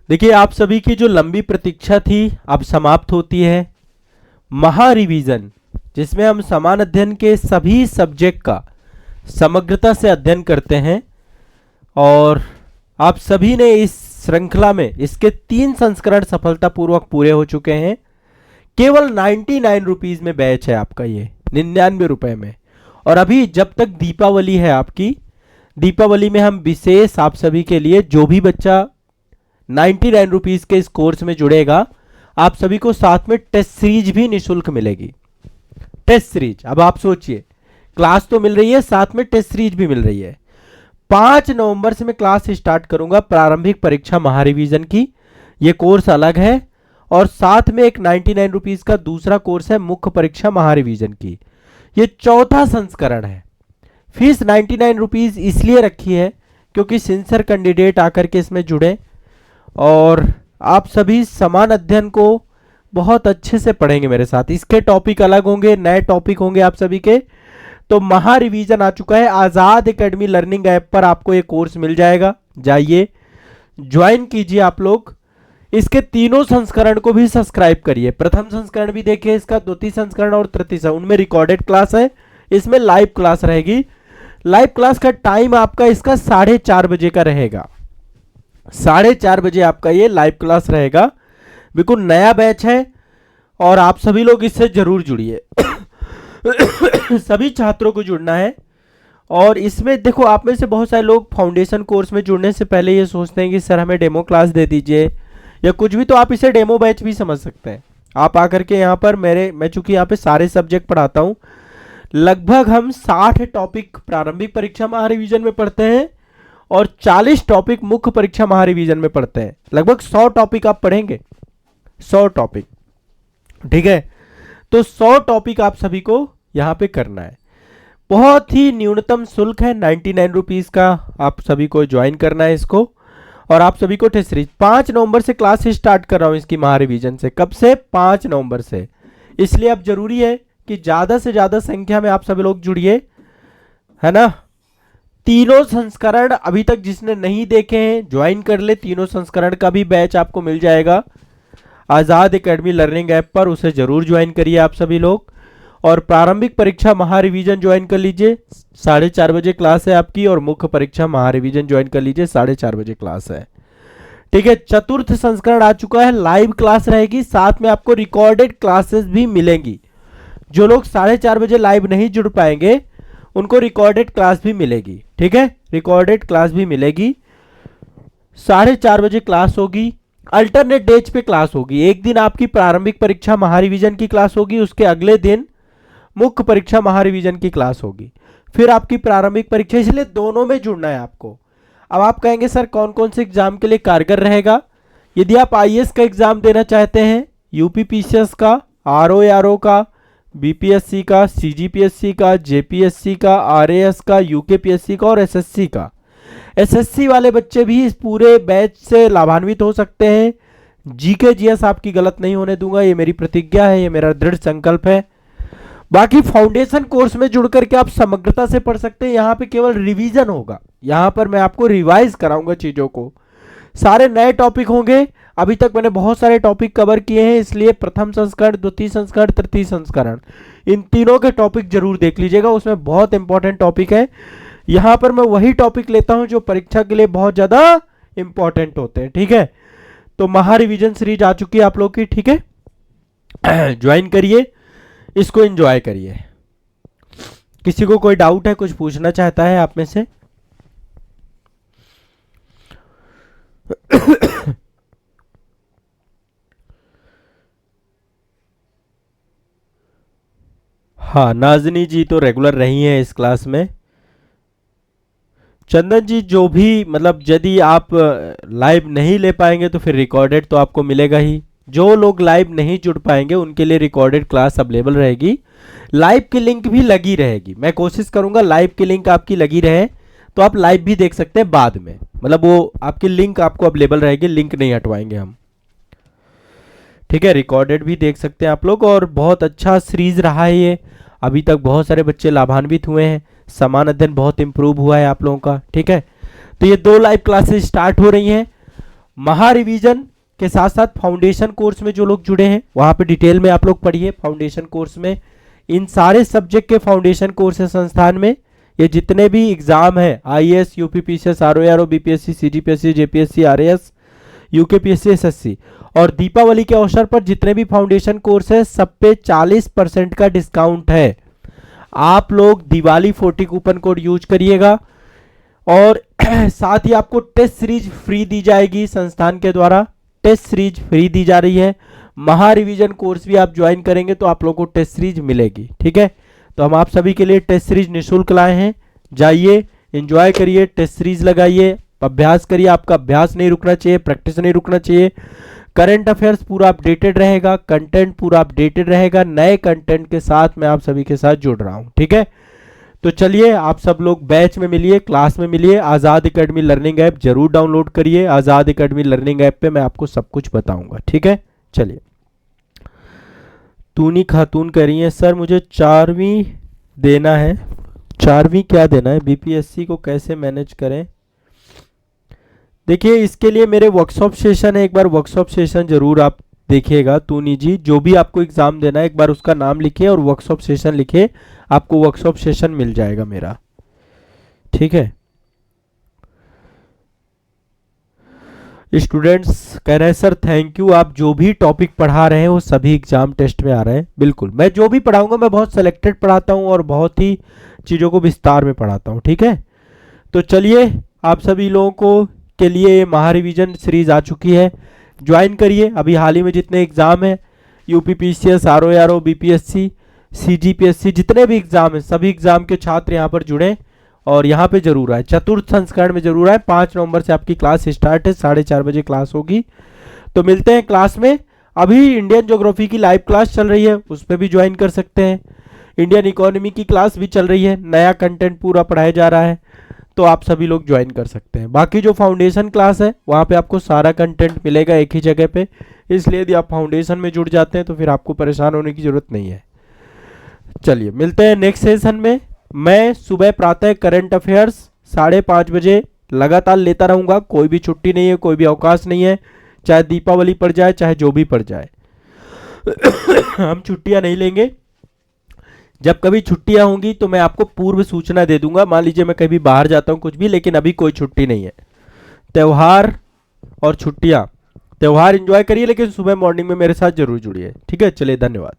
देखिए, आप सभी की जो लंबी प्रतीक्षा थी अब समाप्त होती है। महा रिवीजन, जिसमें हम समान अध्ययन के सभी सब्जेक्ट का समग्रता से अध्ययन करते हैं, और आप सभी ने इस श्रृंखला में इसके 3 संस्करण सफलतापूर्वक पूरे हो चुके हैं। केवल 99 रुपीज में बैच है आपका, ये 99 रुपए में। और अभी जब तक दीपावली है आपकी, दीपावली में हम विशेष आप सभी के लिए, जो भी बच्चा 99 रुपीज के इस कोर्स में जुड़ेगा, आप सभी को साथ में टेस्ट सीरीज भी निःशुल्क मिलेगी। टेस्ट सीरीज, अब आप सोचिए, क्लास तो मिल रही है, साथ में टेस्ट सीरीज भी मिल रही है। 5 नवंबर से मैं क्लास स्टार्ट करूंगा प्रारंभिक परीक्षा महारिवीजन की। ये कोर्स अलग है, और साथ में एक 99 रुपीज का दूसरा कोर्स है मुख्य परीक्षा महारिवीजन की। ये चौथा संस्करण है। फीस 99 रुपीज इसलिए रखी है क्योंकि सिंसियर कैंडिडेट आकर के इसमें जुड़े, और आप सभी समान अध्ययन को बहुत अच्छे से पढ़ेंगे मेरे साथ। इसके टॉपिक अलग होंगे, नए टॉपिक होंगे आप सभी के। तो महा रिवीजन आ चुका है, आजाद एकेडमी लर्निंग ऐप पर आपको ये कोर्स मिल जाएगा। जाइए ज्वाइन कीजिए आप लोग। इसके तीनों संस्करण को भी सब्सक्राइब करिए। प्रथम संस्करण भी देखिए इसका, द्वितीय संस्करण और तृतीय संस्करण, उनमें रिकॉर्डेड क्लास है, इसमें लाइव क्लास रहेगी। लाइव क्लास का टाइम आपका इसका 4:30 बजे का रहेगा। 4:30 बजे आपका ये लाइव क्लास रहेगा। बिल्कुल नया बैच है, और आप सभी लोग इससे जरूर जुड़िए। सभी छात्रों को जुड़ना है। और इसमें देखो, आप में से बहुत सारे लोग फाउंडेशन कोर्स में जुड़ने से पहले ये सोचते हैं कि सर हमें डेमो क्लास दे दीजिए या कुछ भी, तो आप इसे डेमो बैच भी समझ सकते हैं। आप आकर के यहाँ पर मैं चूंकि यहाँ पे सारे सब्जेक्ट पढ़ाता हूँ, लगभग हम 60 टॉपिक प्रारंभिक परीक्षा महारिवीजन में पढ़ते हैं और 40 टॉपिक मुख्य परीक्षा महारिवीजन में पढ़ते हैं। लगभग 100 टॉपिक आप पढ़ेंगे, 100 टॉपिक, ठीक है। तो 100 टॉपिक आप सभी को यहाँ पे करना है। बहुत ही न्यूनतम शुल्क है 99 रुपीज का, आप सभी को ज्वाइन करना है इसको। और आप सभी को टेस्ट सीरीज 5 नवंबर से क्लास स्टार्ट कर रहा हूँ इसकी महारिवीजन से। कब से? 5 नवंबर से। इसलिए अब जरूरी है कि ज्यादा से ज्यादा संख्या में आप सभी लोग जुड़िए, है ना। तीनों संस्करण अभी तक जिसने नहीं देखे हैं ज्वाइन कर ले, तीनों संस्करण का भी बैच आपको मिल जाएगा आजाद एकेडमी लर्निंग ऐप पर, उसे जरूर ज्वाइन करिए आप सभी लोग। और प्रारंभिक परीक्षा महारिवीजन ज्वाइन कर लीजिए, 4:30 बजे क्लास है आपकी, और मुख्य परीक्षा महारिवीजन ज्वाइन कर लीजिए, 4:30 बजे क्लास है, ठीक है। चतुर्थ संस्करण आ चुका है, लाइव क्लास रहेगी, साथ में आपको रिकॉर्डेड क्लासेस भी मिलेंगी। जो लोग 4:30 बजे लाइव नहीं जुड़ पाएंगे उनको रिकॉर्डेड क्लास भी मिलेगी, ठीक है। रिकॉर्डेड क्लास भी मिलेगी। 4:30 बजे क्लास होगी, अल्टरनेट डेज पे क्लास होगी। एक दिन आपकी प्रारंभिक परीक्षा महारिवीजन की क्लास होगी, उसके अगले दिन मुख्य परीक्षा महारिवीजन की क्लास होगी, फिर आपकी प्रारंभिक परीक्षा। इसलिए दोनों में जुड़ना है आपको। अब आप कहेंगे सर कौन कौन से एग्जाम के लिए कारगर रहेगा? यदि आप आईएएस का एग्जाम देना चाहते हैं, यूपीपीसीएस का, आरओ का, बीपीएससी का, सीजीपीएससी का, जेपीएससी का, आरएएस का, यूकेपीएससी का और एसएससी का, एसएससी वाले बच्चे भी इस पूरे बैच से लाभान्वित हो सकते हैं। जीके जीएस आपकी गलत नहीं होने दूंगा, ये मेरी प्रतिज्ञा है, ये मेरा दृढ़ संकल्प है। बाकी फाउंडेशन कोर्स में जुड़ करके आप समग्रता से पढ़ सकते हैं। यहाँ पे केवल रिवीजन होगा, यहाँ पर मैं आपको रिवाइज कराऊंगा चीजों को। सारे नए टॉपिक होंगे। अभी तक मैंने बहुत सारे टॉपिक कवर किए हैं, इसलिए प्रथम संस्करण, द्वितीय संस्करण, तृतीय संस्करण, इन तीनों के टॉपिक जरूर देख लीजिएगा, उसमें बहुत इंपॉर्टेंट टॉपिक है। यहाँ पर मैं वही टॉपिक लेता हूँ जो परीक्षा के लिए बहुत ज्यादा इंपॉर्टेंट होते हैं, ठीक है। तो महारिवीजन सीरीज आ चुकी है आप लोग की, ठीक है। ज्वाइन करिए, इसको एंजॉय करिए। किसी को कोई डाउट है, कुछ पूछना चाहता है आप में से? हाँ, नाजनी जी तो रेगुलर रही हैं इस क्लास में। चंदन जी, जो भी मतलब यदि आप लाइव नहीं ले पाएंगे तो फिर रिकॉर्डेड तो आपको मिलेगा ही। जो लोग लाइव नहीं जुड़ पाएंगे उनके लिए रिकॉर्डेड क्लास अवेलेबल रहेगी। लाइव की लिंक भी लगी रहेगी, मैं कोशिश करूंगा लाइव की लिंक आपकी लगी रहे, तो आप लाइव भी देख सकते हैं बाद में। मतलब वो आपकी लिंक आपको अवेलेबल रहेगी, लिंक नहीं हटवाएंगे हम, ठीक है। रिकॉर्डेड भी देख सकते हैं आप लोग। और बहुत अच्छा सीरीज रहा है ये, अभी तक बहुत सारे बच्चे लाभान्वित हुए हैं, समान अध्ययन बहुत इंप्रूव हुआ है आप लोगों का, ठीक है। तो ये 2 लाइव क्लासेस स्टार्ट हो रही हैं, महा रिवीजन के साथ साथ फाउंडेशन कोर्स में जो लोग जुड़े हैं वहां पे डिटेल में आप लोग पढ़िए। फाउंडेशन कोर्स में इन सारे सब्जेक्ट के फाउंडेशन कोर्स है संस्थान में। ये जितने भी एग्जाम है IAS, UPPCS, RORO, BPSC, CGPSC, JPSC, RAS, UKPSC, SSC और दीपावली के अवसर पर जितने भी फाउंडेशन कोर्स है सब पे 40% का डिस्काउंट है। आप लोग दिवाली 40 कूपन कोड यूज करिएगा और साथ ही आपको टेस्ट सीरीज फ्री दी जाएगी संस्थान के द्वारा। टेस्ट सीरीज फ्री दी जा रही है। महा रिवीजन कोर्स भी आप ज्वाइन करेंगे तो आप लोगों को टेस्ट सीरीज मिलेगी। ठीक है, तो हम आप सभी के लिए टेस्ट सीरीज निःशुल्क लाए हैं। जाइए, एंजॉय करिए, टेस्ट सीरीज लगाइए, अभ्यास करिए। आपका अभ्यास नहीं रुकना चाहिए, प्रैक्टिस नहीं रुकना चाहिए। करंट अफेयर्स पूरा अपडेटेड रहेगा, कंटेंट पूरा अपडेटेड रहेगा। नए कंटेंट के साथ मैं आप सभी के साथ जुड़ रहा हूं। ठीक है, तो चलिए आप सब लोग बैच में मिलिए, क्लास में मिलिए। आज़ाद एकेडमी लर्निंग ऐप जरूर डाउनलोड करिए। आज़ाद एकेडमी लर्निंग ऐप पे मैं आपको सब कुछ बताऊंगा। ठीक है, चलिए। तूनी खातून कह रही है सर मुझे 4वीं देना है। 4वीं क्या देना है? बीपीएससी को कैसे मैनेज करें? देखिए, इसके लिए मेरे वर्कशॉप सेशन है, एक बार वर्कशॉप सेशन जरूर आप देखिएगा। तूनी जी, जो भी आपको एग्जाम देना है एक बार उसका नाम लिखिए और वर्कशॉप सेशन लिखिए, आपको वर्कशॉप सेशन मिल जाएगा मेरा। ठीक है, स्टूडेंट्स कह रहे हैं सर थैंक यू, आप जो भी टॉपिक पढ़ा रहे हैं वो सभी एग्जाम टेस्ट में आ रहे हैं। बिल्कुल, मैं जो भी पढ़ाऊंगा मैं बहुत सेलेक्टेड पढ़ाता हूं और बहुत ही चीज़ों को विस्तार में पढ़ाता हूं। ठीक है, तो चलिए आप सभी लोगों को के लिए महा रिवीजन सीरीज आ चुकी है, ज्वाइन करिए। अभी हाल ही में जितने एग्जाम है यूपीपीसीएस, आरओआरओ, बीपीएससी, सीजीपीएससी, जितने भी एग्जाम है सभी एग्जाम के छात्र यहाँ पर जुड़े और यहाँ पे जरूर आए। चतुर्थ संस्करण में जरूर आए। 5 नवंबर से आपकी क्लास स्टार्ट है, 4:30 बजे क्लास होगी। तो मिलते हैं क्लास में। अभी इंडियन ज्योग्राफी की लाइव क्लास चल रही है, उस पर भी ज्वाइन कर सकते हैं। इंडियन इकोनॉमी की क्लास भी चल रही है, नया कंटेंट पूरा पढ़ाया जा रहा है, तो आप सभी लोग ज्वाइन कर सकते हैं। बाकी जो फाउंडेशन क्लास है वहाँ पे आपको सारा कंटेंट मिलेगा एक ही जगह पे, इसलिए यदि आप फाउंडेशन में जुड़ जाते हैं तो फिर आपको परेशान होने की जरूरत नहीं है। चलिए मिलते हैं नेक्स्ट सेशन में। मैं सुबह प्रातः करंट अफेयर्स 5:30 बजे लगातार लेता रहूँगा। कोई भी छुट्टी नहीं है, कोई भी अवकाश नहीं है, चाहे दीपावली पड़ जाए चाहे जो भी पड़ जाए हम छुट्टियां नहीं लेंगे। जब कभी छुट्टियां होंगी तो मैं आपको पूर्व सूचना दे दूंगा। मान लीजिए मैं कभी बाहर जाता हूं कुछ भी, लेकिन अभी कोई छुट्टी नहीं है। त्यौहार और छुट्टियां, त्यौहार एंजॉय करिए लेकिन सुबह मॉर्निंग में मेरे साथ जरूर जुड़िए। ठीक है, चलिए धन्यवाद।